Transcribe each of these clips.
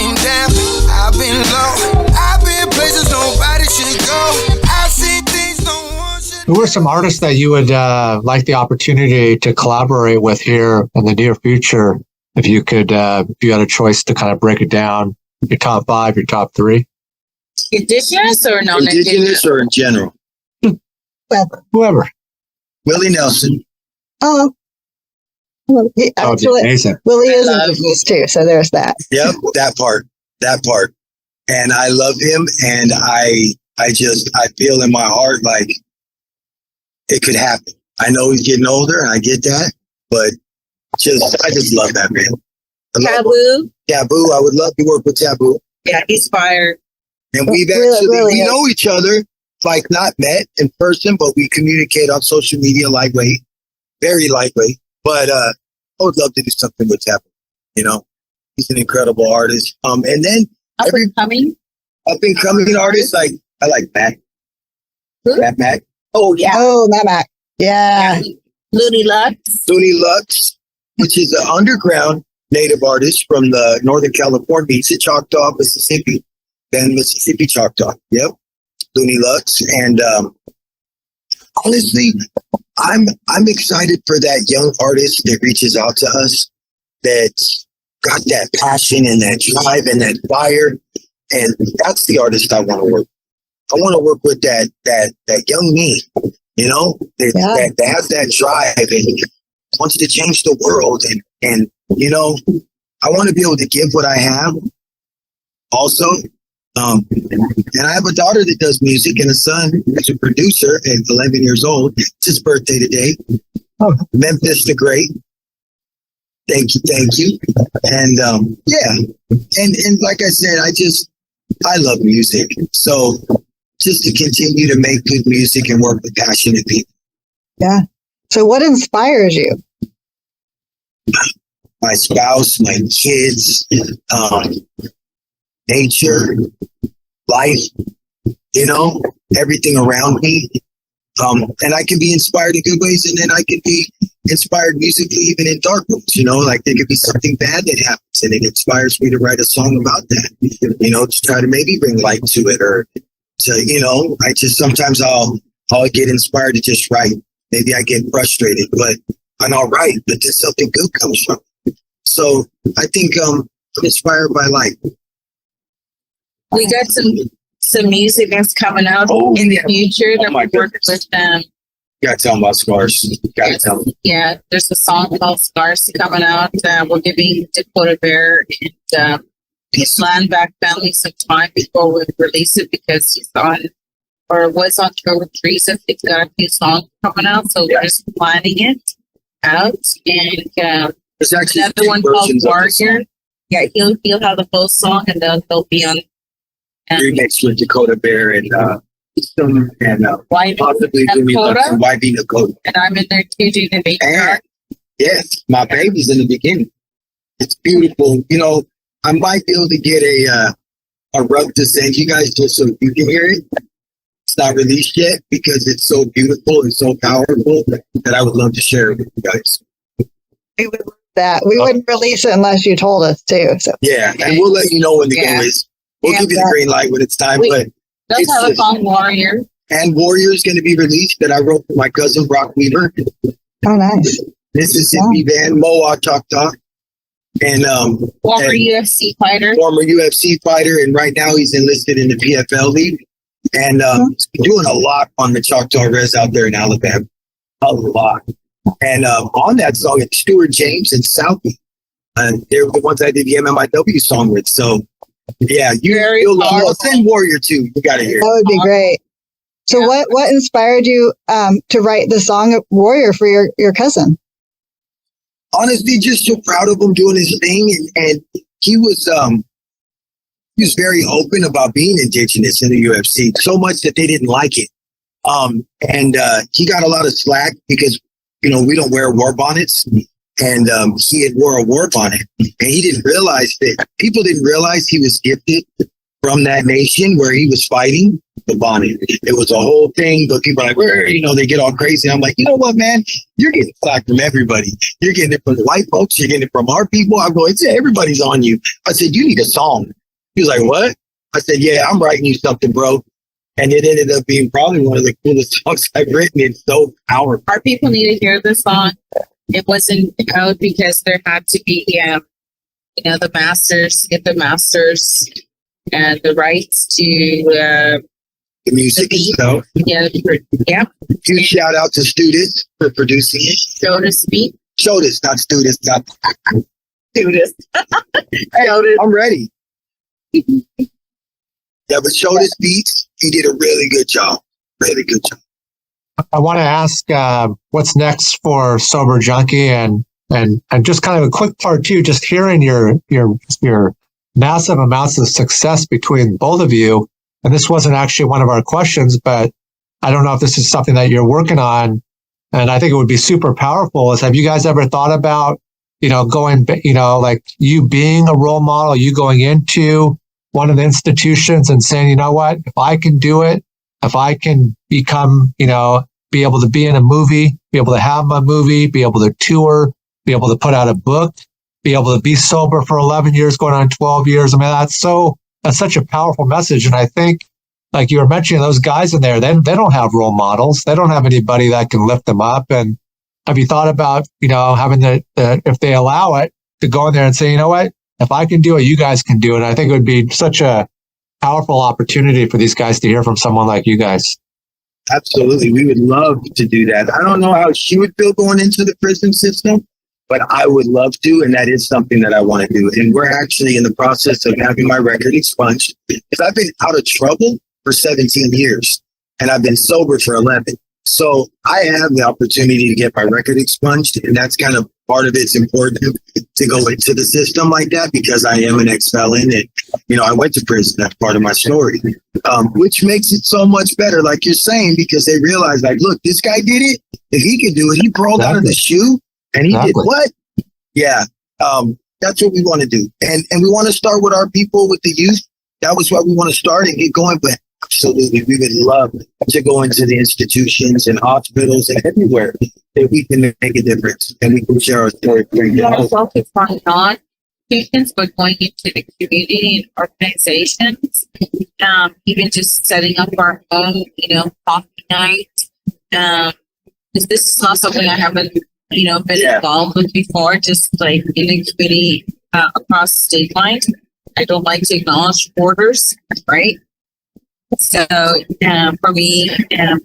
been down, I've been low, I've been places nobody should go. I've seen things no one should. Who are some artists that you would like the opportunity to collaborate with here in the near future? If you could, if you had a choice to kind of break it down, your top 5, your top 3. Indigenous or non-indigenous? Indigenous or in general? Whoever. Willie Nelson. Oh. Well, actually, Willie is Indigenous too, so there's that. Yep, that part. And I love him, and I feel in my heart like it could happen. I know he's getting older, and I get that, but I just love that man. Taboo. I would love to work with Taboo. Yeah, he's fired. And we've we know each other, like not met in person, but we communicate on social media lightweight, very lightweight. But I would love to do something with Taboo. You know, he's an incredible artist. And then up and coming artists, like I like Mac. Mac. Oh yeah. Oh, Mac. Yeah. Looney Lux, which is an underground native artist from the Northern California. He's in Choctaw, Mississippi. Then Mississippi Choctaw. Yep. Looney Lux. And honestly, I'm excited for that young artist that reaches out to us, that's got that passion and that drive and that fire. And that's the artist I want to work with. I want to work with that young me, you know, that has that drive and wants to change the world. And you know, I want to be able to give what I have also. And I have a daughter that does music and a son who's a producer at 11 years old. It's his birthday today. Oh. Memphis the Great. Thank you. And and like I said, I love music. So just to continue to make good music and work with passionate people. Yeah. So what inspires you? My spouse, my kids, nature, life, you know, everything around me. And I can be inspired in good ways, and then I can be inspired musically even in dark ways, you know, like there could be something bad that happens and it inspires me to write a song about that, you know, to try to maybe bring light to it, or to, you know, sometimes I'll get inspired to just write. Maybe I get frustrated, but I'll write, but then something good comes from it. So I think I'm inspired by life. We got some music that's coming out in the future that we're working with them. You gotta tell them about Scars. Tell them. Yeah, there's a song called Scars coming out. We're giving Dakota Bear and his Landback family some time before we release it, because he's was on tour with Teresa. He's got a few songs coming out, so we're just planning it out. And there's actually another one called Warrior. Yeah, he'll have the full song, and they'll be on remix with Dakota Bear and possibly YB Dakota. And I'm in there too doing the baby. And yes, my baby's in the beginning. It's beautiful. You know, I might be able to get a rub to send you guys just so you can hear it. It's not released yet because it's so beautiful and so powerful that I would love to share it with you guys. We would love that. We wouldn't release it unless you told us to. So yeah, and we'll let you know when the go is. We'll give you the green light when it's time. But let's have a song, Warrior. And Warrior is going to be released that I wrote for my cousin Brock Weaver. Oh, nice. Mississippi band, Mohawk Choctaw. And former UFC fighter, and right now he's enlisted in the PFL League. And he's been doing a lot on the Choctaw Res out there in Alabama. A lot. And on that song, it's Stuart James and Southie. They're the ones I did the MMIW song with. So yeah, you'll love. I'll send Warrior too. You gotta hear. That would be great. So what inspired you to write the song Warrior for your cousin? Honestly, just so proud of him doing his thing, and he was very open about being Indigenous in the UFC, so much that they didn't like it. And he got a lot of slack because, you know, we don't wear war bonnets. And he had wore a war bonnet, and he didn't realize that people didn't realize he was gifted from that nation where he was fighting the bonnet. It was a whole thing, but people are like, you know, they get all crazy. I'm like, you know what, man? You're getting slack from everybody. You're getting it from the white folks. You're getting it from our people. I'm going, everybody's on you. I said, you need a song. He was like, what? I said, yeah, I'm writing you something, bro. And it ended up being probably one of the coolest songs I've written. It's so powerful. Our people need to hear the song. It wasn't out because there had to be, the masters, get the masters and the rights to The music itself. Yeah. Huge shout out to Students for producing it. Jonas Bee. Students, not students, not Students. I'm ready. Yeah, but Shodas Beats, he did a really good job. Really good job. I want to ask what's next for Sober Junkie and just kind of a quick part too, just hearing your massive amounts of success between both of you. And this wasn't actually one of our questions, but I don't know if this is something that you're working on. And I think it would be super powerful is, have you guys ever thought about, going, like you being a role model, you going into one of the institutions and saying, you know what, if I can do it, if I can become, be able to be in a movie, be able to have a movie, be able to tour, be able to put out a book, be able to be sober for 11 years, going on 12 years. I mean, that's such a powerful message. And I think, like you were mentioning, those guys in there, they don't have role models. They don't have anybody that can lift them up. And have you thought about, having if they allow it, to go in there and say, you know what, if I can do it, you guys can do it. And I think it would be such a powerful opportunity for these guys to hear from someone like you guys. Absolutely. We would love to do that. I don't know how she would feel going into the prison system, but I would love to. And that is something that I want to do. And we're actually in the process of having my record expunged because I've been out of trouble for 17 years and I've been sober for 11. So I have the opportunity to get my record expunged. And that's kind of part of it's important to go into the system like that because I am an ex-felon and, I went to prison. That's part of my story, which makes it so much better, like you're saying, because they realize, like, look, this guy did it. If he could do it, he crawled out of the shoe and he did what? Yeah. That's what we want to do. And we want to start with our people, with the youth. That was what we want to start and get going. But absolutely, we would love to go into the institutions and hospitals and everywhere that we can make a difference and we can share our story. Focus on not institutions, but going into the community and organizations, even just setting up our own, coffee night. Because this is not something I haven't, been involved with before, just like in the community across state lines. I don't like to acknowledge borders, right? So for me,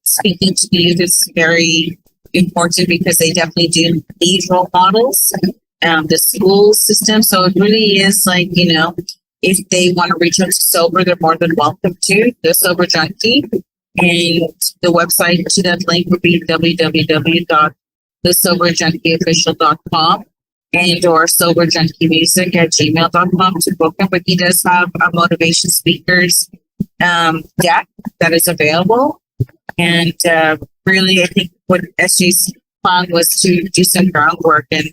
speaking to the youth is very important because they definitely do need role models. The school system. So it really is like, if they want to reach out to sober, they're more than welcome to TheSoberJunkie. And the website to that link would be www.TheSoberJunkieofficial.com and or SoberJunkieMusic@gmail.com to book him. But he does have a motivation speakers deck that is available. And really, I think what SJ's plan was to do some groundwork and,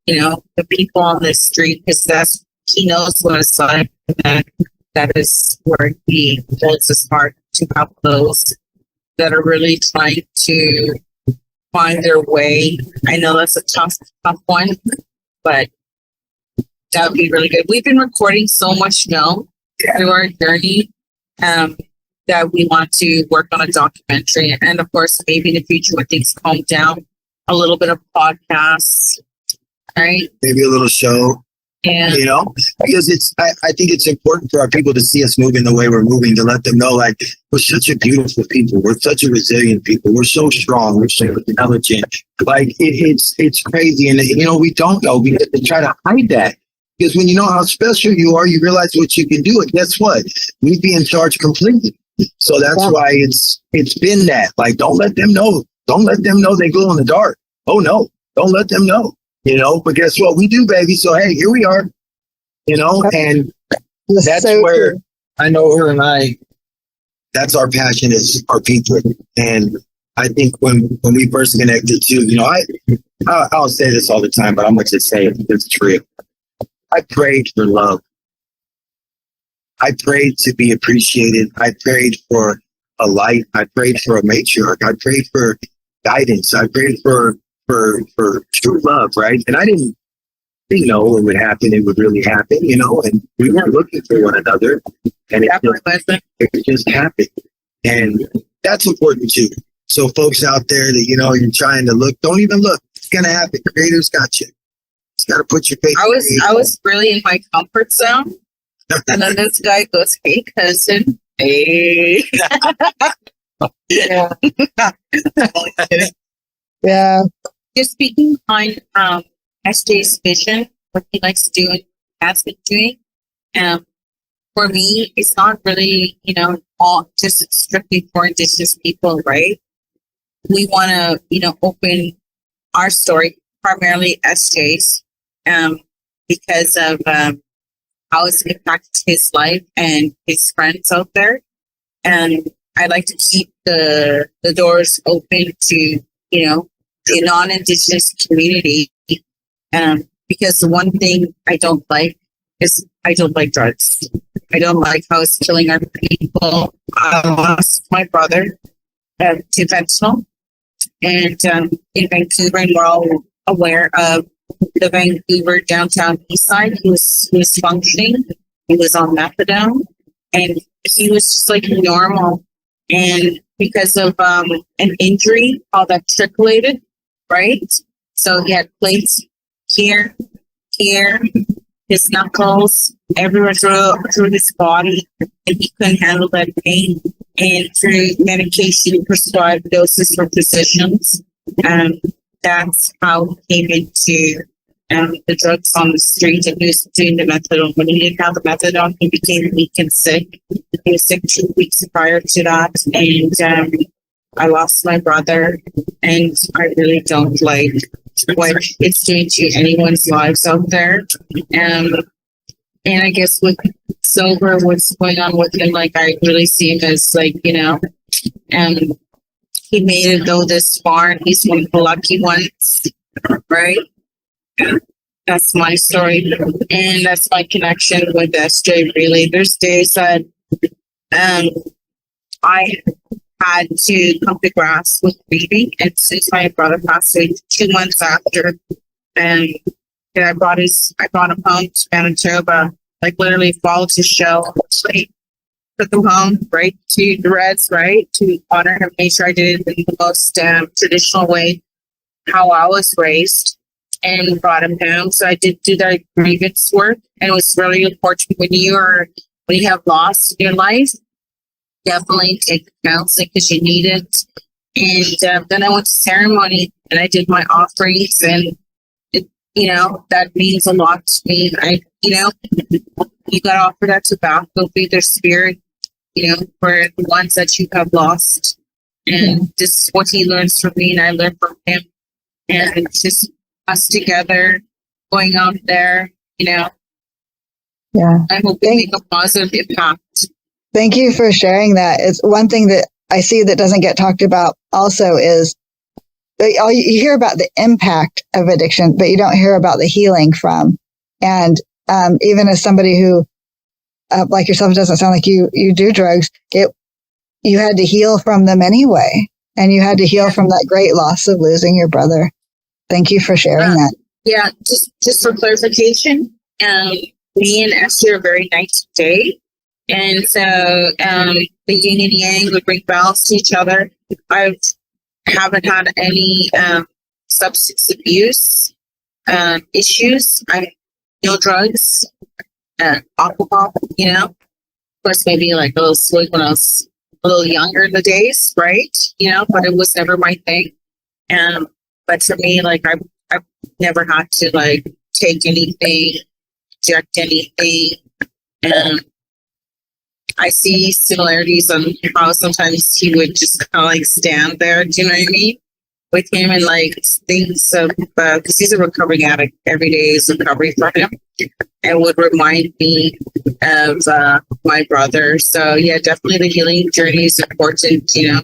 the people on the street, because he knows what it's like. And that is where he holds his heart to help those that are really trying to find their way. I know that's a tough one, but that would be really good. We've been recording so much film through our journey that we want to work on a documentary. And of course, maybe in the future when things calm down, a little bit of podcasts, right? Maybe a little show. Yeah. Because I think it's important for our people to see us moving the way we're moving, to let them know, like, we're such a beautiful people. We're such a resilient people. We're so strong. We're so intelligent. Like, it's crazy. And, we don't know. We have to try to hide that. Because when you know how special you are, you realize what you can do. And guess what? We'd be in charge completely. So that's why it's been that. Like, don't let them know. Don't let them know they glow in the dark. Oh, no. Don't let them know. But guess what? We do, baby. So, hey, here we are, and that's so where true. I know her and I, that's our passion, is our people. And I think when we first connected too, I'll say this all the time, but I'm going to say it because it's real. I prayed for love. I prayed to be appreciated. I prayed for a light. I prayed for a matriarch. I prayed for guidance. I prayed for true love, right? And I didn't didn't know it would happen. It would really happen, you know, and we weren't looking for one another. And it just happened. And that's important too. So folks out there that, you know, you're trying to look, don't even look. It's going to happen. Creator's got you. Just got to put your face. I was really in my comfort zone. And then this guy goes, "Hey, cousin." Hey. Yeah. Yeah. Just speaking behind SJ's vision, what he likes to do and has been doing. For me, it's not really, you know, all just strictly for Indigenous people, right? We want to, you know, open our story, primarily SJ's, because of how it's impacted his life and his friends out there. And I like to keep the doors open to, you know, the non-Indigenous community. Because the one thing I don't like is I don't like drugs. I don't like how it's killing our people. I lost my brother to fentanyl. And in Vancouver, and we're all aware of the Vancouver downtown east side. He was functioning. He was on methadone. And he was just like normal. And because of an injury, how that trickulated, right? So he had plates here, his knuckles, everywhere through his body, and he couldn't handle that pain. And through medication prescribed doses from physicians, that's how he came into the drugs on the street, and he was doing the methadone. When he didn't have the methadone, he became weak and sick. He was sick 2 weeks prior to that, and I lost my brother, and I really don't like what it's doing to anyone's lives out there. And I guess with sober, what's going on with him, like I really see him as like, you know, he made it though this far, and he's one of the lucky ones, right? That's my story, and that's my connection with SJ. Really, there's days that I had to come to grasp with grieving, and since my brother passed away 2 months after, and I brought him home to Manitoba, like literally followed his show, like took him home, right, to the Reds, right, to honor him, make sure I did it in the most traditional way, how I was raised, and brought him home. So I did do that grievance work, and it was really important when you have loss in your life. Definitely take the counseling because you need it. And then I went to ceremony and I did my offerings, and it, you know, that means a lot to me. You got to offer that to Bathfield, be their spirit, you know, for the ones that you have lost. And this is what he learns from me, and I learn from him. And it's just us together going out there, you know. Yeah. I hope we make a positive impact. Thank you for sharing that. It's one thing that I see that doesn't get talked about also is you hear about the impact of addiction, but you don't hear about the healing from. And even as somebody who, like yourself, doesn't sound like you do drugs, you had to heal from them anyway. And you had to heal from that great loss of losing your brother. Thank you for sharing that. Yeah, just for clarification, me and Esther are very nice today. And so the yin and yang would bring balance to each other. I haven't had any substance abuse issues. No drugs, alcohol, you know. Of course, maybe like a little sweet when I was a little younger in the days, right? You know, but it was never my thing. But for me, like I've never had to like take anything, inject anything, and I see similarities on how sometimes he would just kind of like stand there, do you know what I mean? With him, and like things of, because he's a recovering addict, every day is recovery for him, and would remind me of my brother. So yeah, definitely the healing journey is important, you know.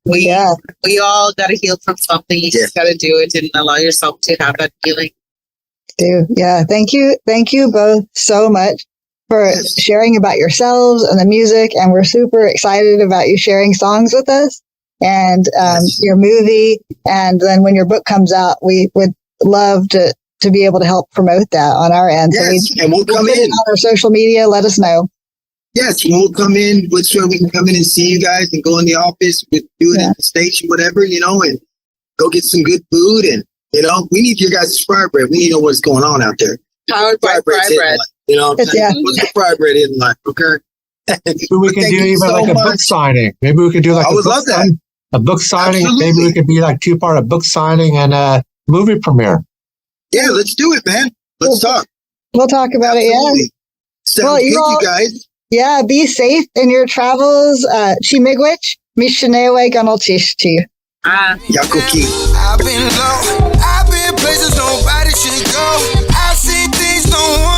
We all got to heal from something. You just got to do it and allow yourself to have that healing. Yeah. Thank you both so much for sharing about yourselves and the music. And we're super excited about you sharing songs with us and your movie. And then when your book comes out, we would love to be able to help promote that on our end. Yes, So and we'll come put it in. on our social media. Let us know. Yes, we'll come in. We'll sure we can come in and see you guys and go in the office, do it at the station, whatever, and go get some good food. And, we need your guys' fry bread. We need to know what's going on out there. Powered by fry bread. What's the fry bread in like, okay? Maybe we could do even like a book signing. Maybe we could do like a book signing. Absolutely. Maybe we could be like two-part a book signing and a movie premiere. Yeah, let's do it, man. Let's talk. We'll talk about it. Yeah. Sounds good, you guys. Yeah, be safe in your travels. Chimigwich, Mishanewe Ganaltishti. Yakuki. I've been low. I've been places nobody should go. I see things no one